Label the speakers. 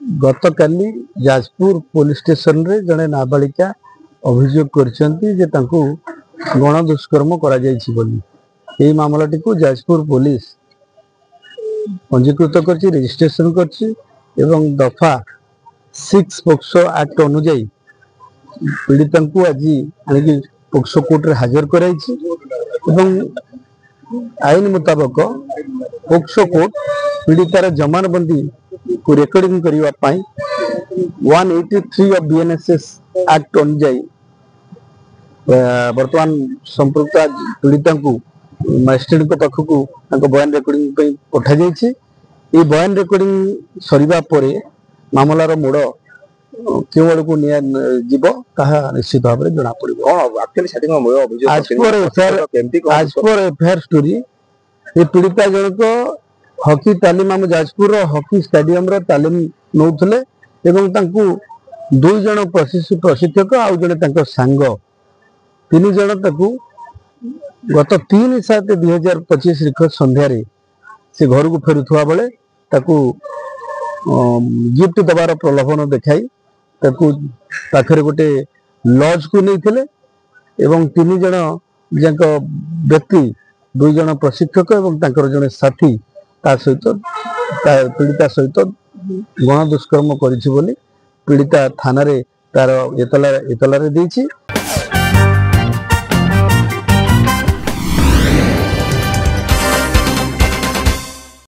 Speaker 1: गतकाली Jajpur police station रे जड़े नाबालिका अभियोग करछंती जे तांको गण दुष्कर्म करा जायछि बोली एही मामलाटी को जाजपुर पुलिस पंजीकृत करछि रजिस्ट्रेशन करछि एवं दफा 6 पोक्सो एक्ट अनुଯାयी पीड़िता को आज आनिक पोक्सो कोर्ट रे हाजर कराइछि एवं आईन मुताबक पोक्सो कोर्ट पीड़ितार जमानबंदी को रेकर्डिंग करने 183 ऑफ बीएनएसएस एक्ट अनुଯାयी वर्तमान संपृक्त पीड़िता को मजिस्ट्रेट पाखक बयान रेकर्डिंग पठा जाइए। ये बयान रेकर्डिंग सरिबा परे मामलार मोड़ क्यों आड़ को जीव ताहा निश्चित भाव में जना पड़ो। आज पर एफआईआर स्टोरी ये पीड़िता जनक हॉकी तालीम आम जाजपुर हॉकी स्टेडियम रो तालीम नौथले एवं तांकु 2 जण प्रशिक्षक आउ जणे तांको सांग 3 जण ताकु गत 3/7/2025 रिख संध्या रे से घर को फेरुथुआ बेले ताकु गिफ्ट दबार प्रलोभन देखाई ताकु पाखरे गोटे लॉज को नैथिले एवं 3 जण जंक व्यक्ति 2 जण प्रशिक्षक एवं तांकर जणे साथी ता सहित पीड़िता सहित गण दुष्कर्म करिछि बोली पीड़िता थाना रे तार एतला रे देछि।